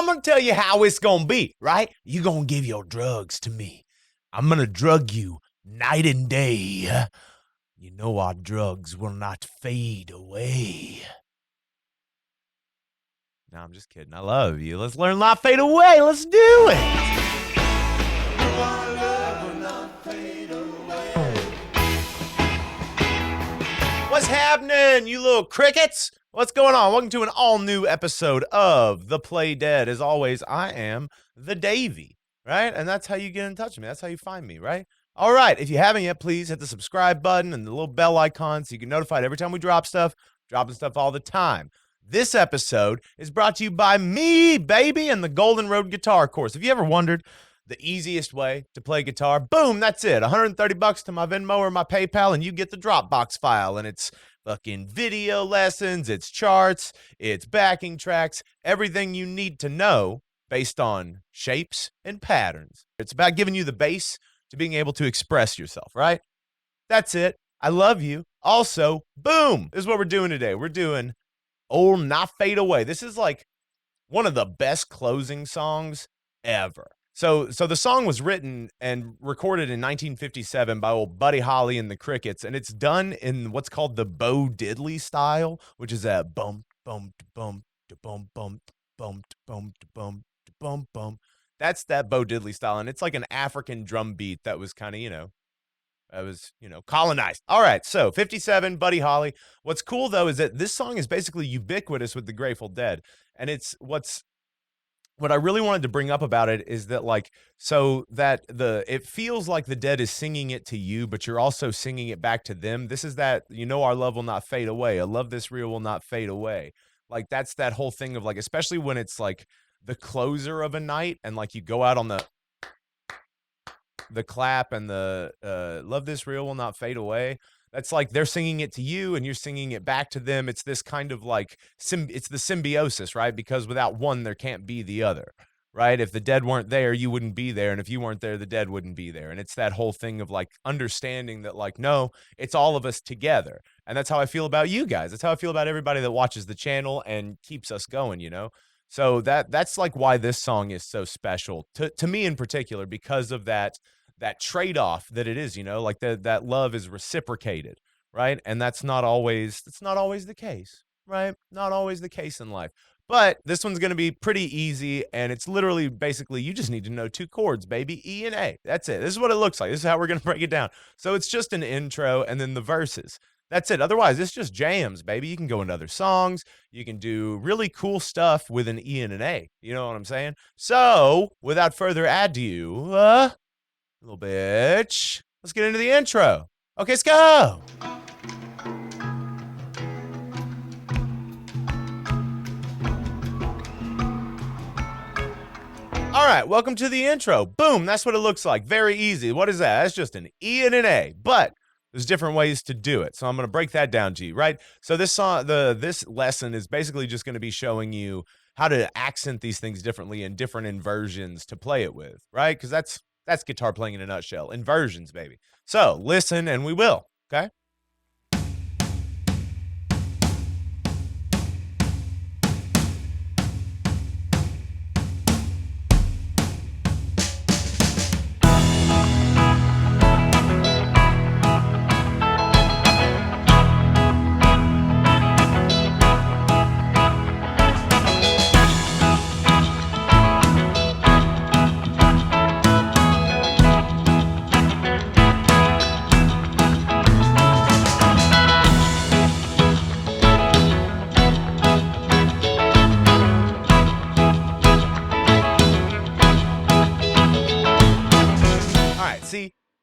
I'm going to tell you how it's going to be, right? You're going to give your drugs to me. I'm going to drug you night and day. You know our drugs will not fade away. No, I'm just kidding. I love you. Let's learn not fade away. Let's do it. What's happening, you little crickets? What's going on? Welcome to an all-new episode of The Play Dead. As always, I am the Davey, right? And that's how you get in touch with me. That's how you find me, right? All right. If you haven't yet, please hit the subscribe button and the little bell icon so you get notified every time we drop stuff. Dropping stuff all the time. This episode is brought to you by me, baby, and the Golden Road Guitar Course. Have you ever wondered the easiest way to play guitar? Boom, that's it. $130 to my Venmo or my PayPal, and you get the Dropbox file. And it's fucking video lessons, it's charts, it's backing tracks, everything you need to know based on shapes and patterns. It's about giving you the base to being able to express yourself, right? That's it. I love you. Also, boom, this is what we're doing today. We're doing Oh Not Fade Away. This is like one of the best closing songs ever. So the song was written and recorded in 1957 by old Buddy Holly and the Crickets, and it's done in what's called the Bo Diddley style, which is a bum bum bum bum bum bum bum bum bum bum. That's that Bo Diddley style, and it's like an African drum beat that was kind of colonized. All right, so 57, Buddy Holly. What's cool though is that this song is basically ubiquitous with the Grateful Dead, and it's what I really wanted to bring up about it is that it feels like the Dead is singing it to you, but you're also singing it back to them. This is that, our love will not fade away. A love this real will not fade away. Like that's that whole thing of like, especially when it's like the closer of a night and like you go out on the clap and the love this real will not fade away. That's like they're singing it to you and you're singing it back to them. It's this kind of like it's the symbiosis, right? Because without one there can't be the other, right? If the Dead weren't there, you wouldn't be there, and if you weren't there, the Dead wouldn't be there. And it's that whole thing of like understanding that like, no, it's all of us together. And that's how I feel about you guys. That's how I feel about everybody that watches the channel and keeps us going, So that's like why this song is so special to me in particular, because of that trade-off that it is, like that love is reciprocated, right? And that's not always the case, right? Not always the case in life. But this one's going to be pretty easy, and it's literally basically you just need to know two chords, baby, E and A. That's it. This is what it looks like. This is how we're going to break it down. So it's just an intro and then the verses. That's it. Otherwise, it's just jams, baby. You can go into other songs. You can do really cool stuff with an E and an A. You know what I'm saying? So without further ado, little bitch. Let's get into the intro. Okay, let's go. All right, welcome to the intro. Boom, that's what it looks like. Very easy. What is that? That's just an E and an A, but there's different ways to do it. So I'm going to break that down to you, right? So this lesson is basically just going to be showing you how to accent these things differently and different inversions to play it with, right? Because that's guitar playing in a nutshell. Inversions, baby. So listen and we will, okay?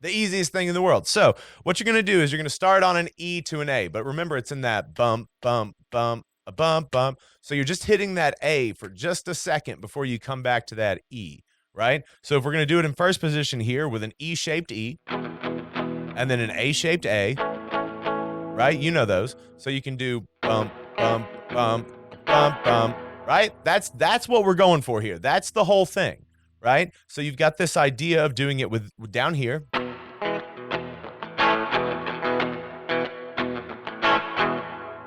The easiest thing in the world. So what you're going to do is you're going to start on an E to an A, but remember it's in that bump, bump, bump, a bump, bump. So you're just hitting that A for just a second before you come back to that E, right? So if we're going to do it in first position here with an E-shaped E and then an A-shaped A, right? You know those. So you can do bump, bump, bump, bump, bump, right? That's what we're going for here. That's the whole thing, right? So you've got this idea of doing it with down here.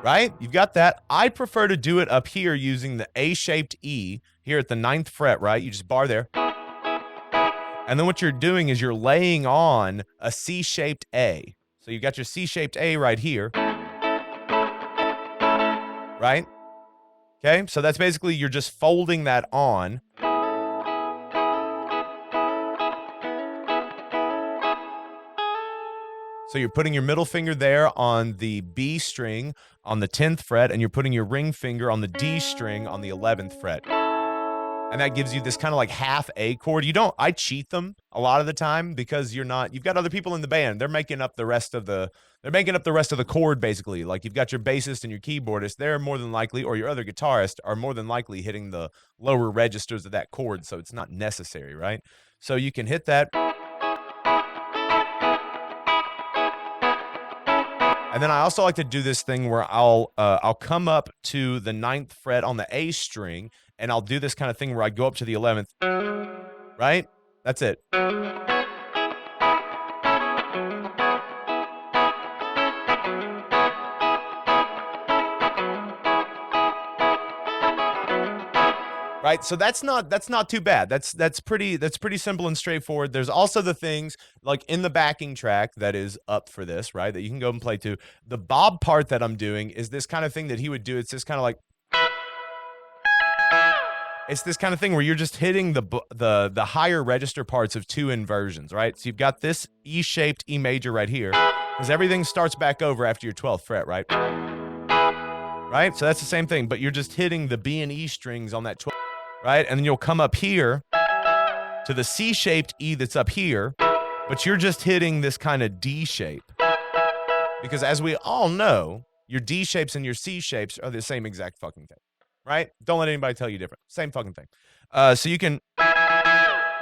right? You've got that. I prefer to do it up here using the A-shaped E here at the 9th fret, right? You just bar there. And then what you're doing is you're laying on a C-shaped A. So you've got your C-shaped A right here, right? Okay, so that's basically you're just folding that on. So you're putting your middle finger there on the B string on the 10th fret, and you're putting your ring finger on the D string on the 11th fret. And that gives you this kind of like half A chord. I cheat them a lot of the time because you've got other people in the band. They're making up the rest of the chord, basically. Like you've got your bassist and your keyboardist. They're more than likely, or your other guitarist are more than likely hitting the lower registers of that chord. So it's not necessary, right? So you can hit that. And then I also like to do this thing where I'll come up to the 9th fret on the A string, and I'll do this kind of thing where I go up to the 11th, right? That's it. Right? So that's not too bad. That's pretty simple and straightforward. There's also the things like in the backing track that is up for this, right? That you can go and play to. The Bob part that I'm doing is this kind of thing that he would do. It's this kind of like it's this kind of thing where you're just hitting the higher register parts of 2 inversions, right? So you've got this E-shaped E major right here, because everything starts back over after your 12th fret, right? Right? So that's the same thing, but you're just hitting the B and E strings on that 12th. Right? And then you'll come up here to the C-shaped E that's up here, but you're just hitting this kind of D shape. Because as we all know, your D shapes and your C shapes are the same exact fucking thing. Right? Don't let anybody tell you different. Same fucking thing. So you can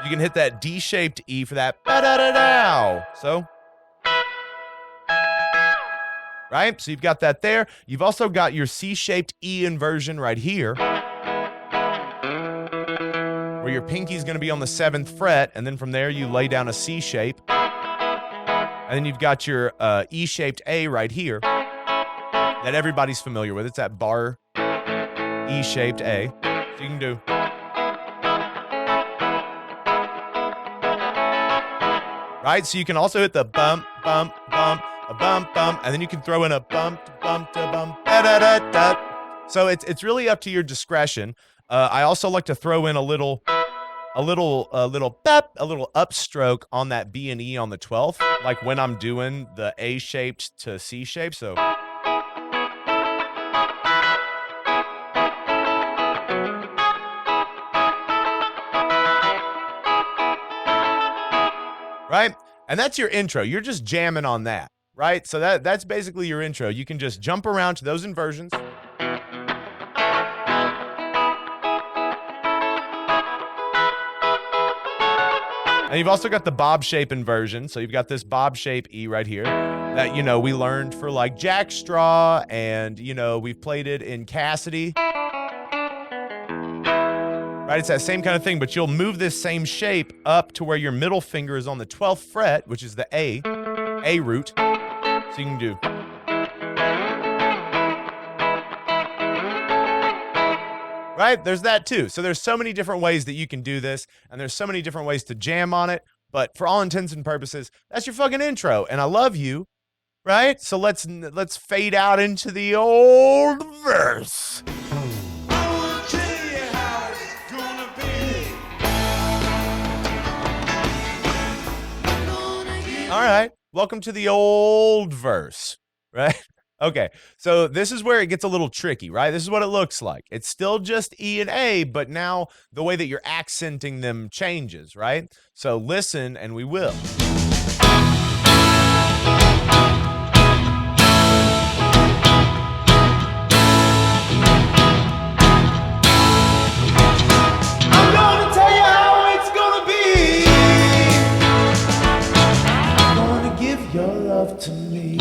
hit that D-shaped E for that ba-da-da-dow. So, right? So you've got that there. You've also got your C-shaped E inversion right here, where your pinky's going to be on the 7th fret, and then from there you lay down a C shape. And then you've got your E-shaped A right here that everybody's familiar with. It's that bar E-shaped A. So you can do. Right? So you can also hit the bump, bump, bump, a bump, bump, and then you can throw in a bump, bump, da bump, da da da da. So it's really up to your discretion. I also like to throw in a little upstroke on that B and E on the 12th, like when I'm doing the A-shaped to C-shape. So, right? And that's your intro. You're just jamming on that, right? So that's basically your intro. You can just jump around to those inversions. And you've also got the bob shape inversion. So you've got this bob shape E right here that, we learned for like jackstraw, and, we've played it in Cassidy. Right? It's that same kind of thing, but you'll move this same shape up to where your middle finger is on the 12th fret, which is the A root. So you can do. Right? There's that too. So there's so many different ways that you can do this, and there's so many different ways to jam on it. But for all intents and purposes, that's your fucking intro. And I love you. Right? So let's fade out into the old verse. All right. Welcome to the old verse. Right? Okay, so this is where it gets a little tricky, right? This is what it looks like. It's still just E and A, but now the way that you're accenting them changes, right? So listen, and we will. I'm gonna tell you how it's gonna be. I'm gonna give your love to me.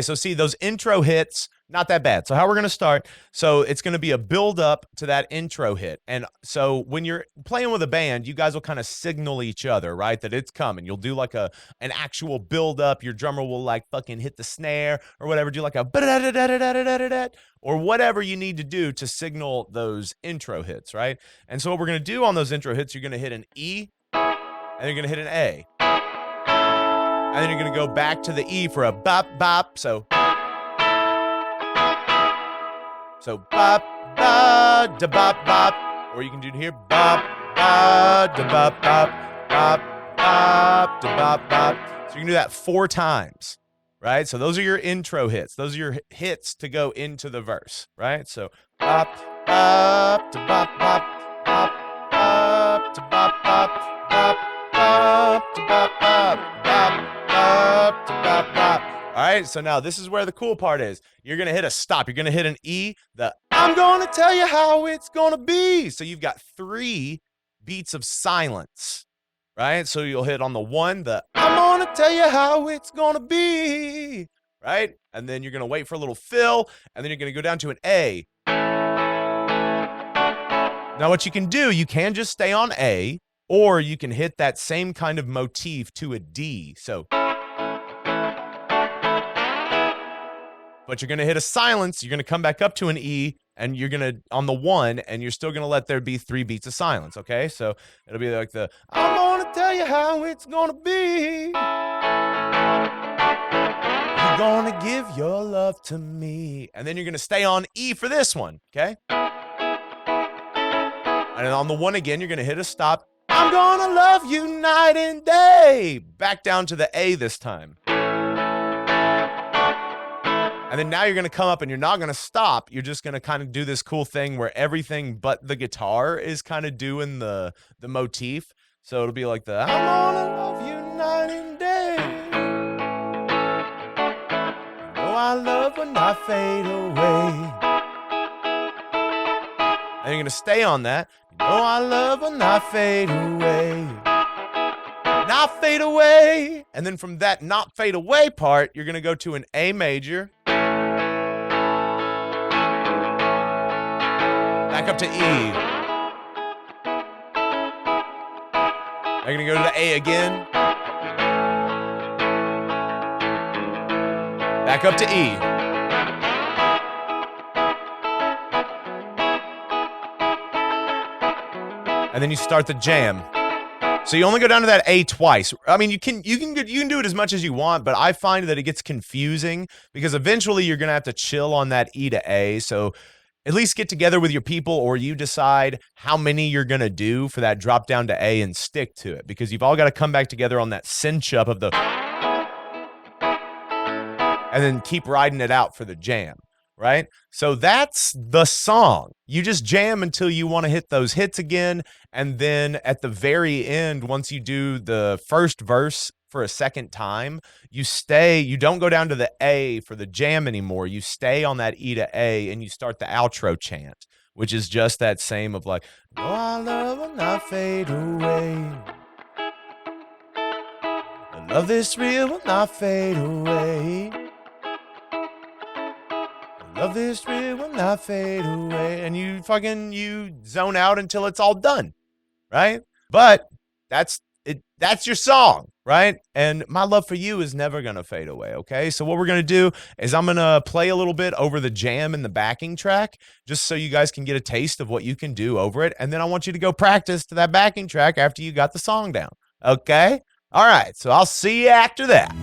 Okay, so see those intro hits, not that bad. So how we're going to start, so it's going to be a build up to that intro hit. And so when you're playing with a band, you guys will kind of signal each other, right, that it's coming. You'll do like an actual build up. Your drummer will like fucking hit the snare or whatever, do like a or whatever you need to do to signal those intro hits, right? And so what we're going to do on those intro hits, you're going to hit an E and you're going to hit an A. And then you're going to go back to the E for a bop, bop. So bop, ba, da bop, bop. Or you can do it here, bop, ba, da bop, bop, bop, bop, da bop, bop. So you can do that 4 times, right? So those are your intro hits. Those are your hits to go into the verse, right? So bop, bop, da bop, bop, bop, bop, da bop, bop, bop, bop, da bop, bop, bop. All right, so now this is where the cool part is. You're going to hit a stop. You're going to hit an E, the I'm going to tell you how it's going to be. So you've got 3 beats of silence, right? So you'll hit on the 1, the I'm going to tell you how it's going to be, right? And then you're going to wait for a little fill, and then you're going to go down to an A. Now what you can do, you can just stay on A, or you can hit that same kind of motif to a D. So but you're going to hit a silence, you're going to come back up to an E, and you're going to, on the 1, and you're still going to let there be 3 beats of silence, okay? So it'll be like the, I'm going to tell you how it's going to be. You're going to give your love to me. And then you're going to stay on E for this one, okay? And on the 1 again, you're going to hit a stop. I'm going to love you night and day. Back down to the A this time. And then now you're going to come up and you're not going to stop. You're just going to kind of do this cool thing where everything but the guitar is kind of doing the motif. So it'll be like the, I'm going to love you night and day. Oh, I love when I fade away. And you're going to stay on that. Oh, I love when I fade away. Not fade away. And then from that not fade away part, you're going to go to an A major. Back up to E. You're going to go to the A again. Back up to E. And then you start the jam. So you only go down to that A twice. I mean, you can do it as much as you want, but I find that it gets confusing because eventually you're going to have to chill on that E to A. So at least get together with your people, or you decide how many you're going to do for that drop down to A and stick to it, because you've all got to come back together on that cinch up of the, and then keep riding it out for the jam. Right? So that's the song. You just jam until you want to hit those hits again. And then at the very end, once you do the first verse for a second time, you don't go down to the A for the jam anymore. You stay on that E to A and you start the outro chant, which is just that same of like, oh, I love when I fade away. I love this real when I fade away. Love this real will not fade away. And you zone out until it's all done, right? But that's it. That's your song, right? And my love for you is never going to fade away, okay? So what we're going to do is I'm going to play a little bit over the jam and the backing track just so you guys can get a taste of what you can do over it. And then I want you to go practice to that backing track after you got the song down, okay? All right, so I'll see you after that.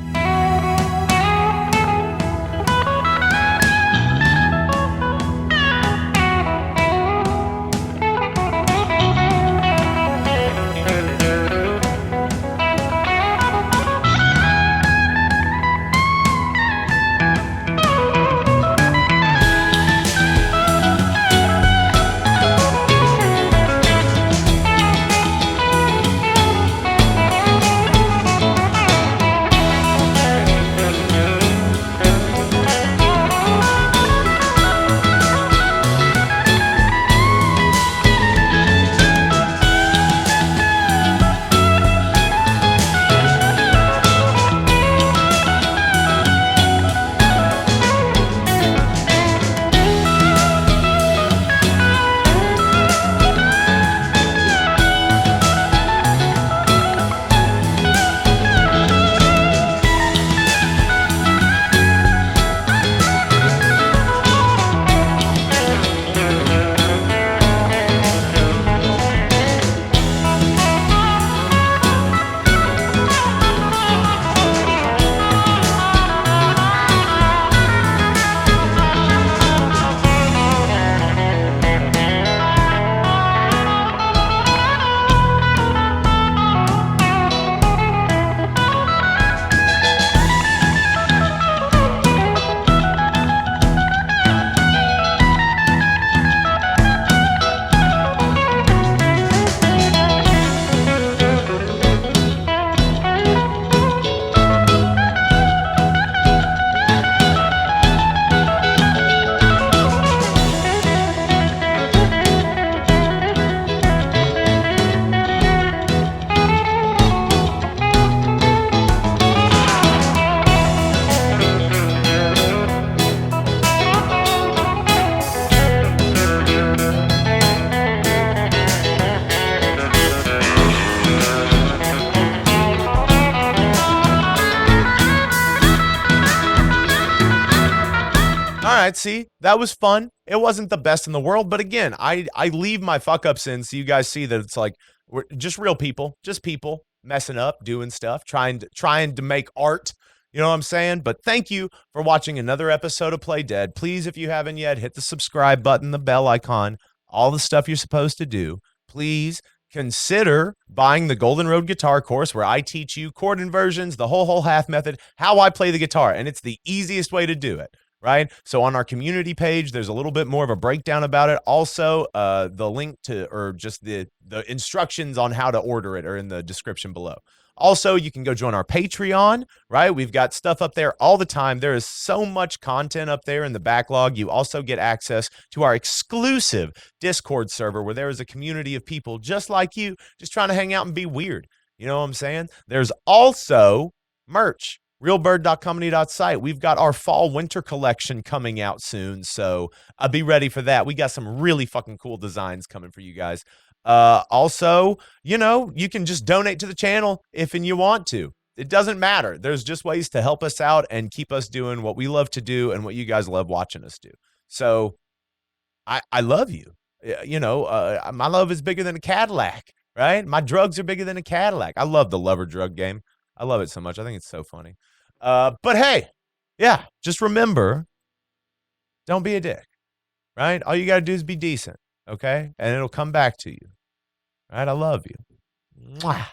right, see, that was fun. It wasn't the best in the world, but again, I leave my fuck ups in so you guys see that it's like we're just real people, just people messing up, doing stuff, trying to make art. You know what I'm saying? But thank you for watching another episode of Play Dead. Please, if you haven't yet, hit the subscribe button, the bell icon, all the stuff you're supposed to do. Please consider buying the Golden Road Guitar course where I teach you chord inversions, the whole half method, how I play the guitar, and it's the easiest way to do it. Right. So on our community page, there's a little bit more of a breakdown about it. Also, the link to or just the instructions on how to order it are in the description below. Also, you can go join our Patreon, right? We've got stuff up there all the time. There is so much content up there in the backlog. You also get access to our exclusive Discord server where there is a community of people just like you, just trying to hang out and be weird. You know what I'm saying? There's also merch. Realbird.comedy.site. We've got our fall winter collection coming out soon, so be ready for that. We got some really fucking cool designs coming for you guys. Also, you can just donate to the channel if and you want to. It doesn't matter. There's just ways to help us out and keep us doing what we love to do and what you guys love watching us do. So I love you. My love is bigger than a Cadillac, right? My drugs are bigger than a Cadillac. I love the lover drug game. I love it so much. I think it's so funny. But hey, yeah, just remember, don't be a dick, right? All you got to do is be decent, okay? And it'll come back to you, right? I love you. Mwah.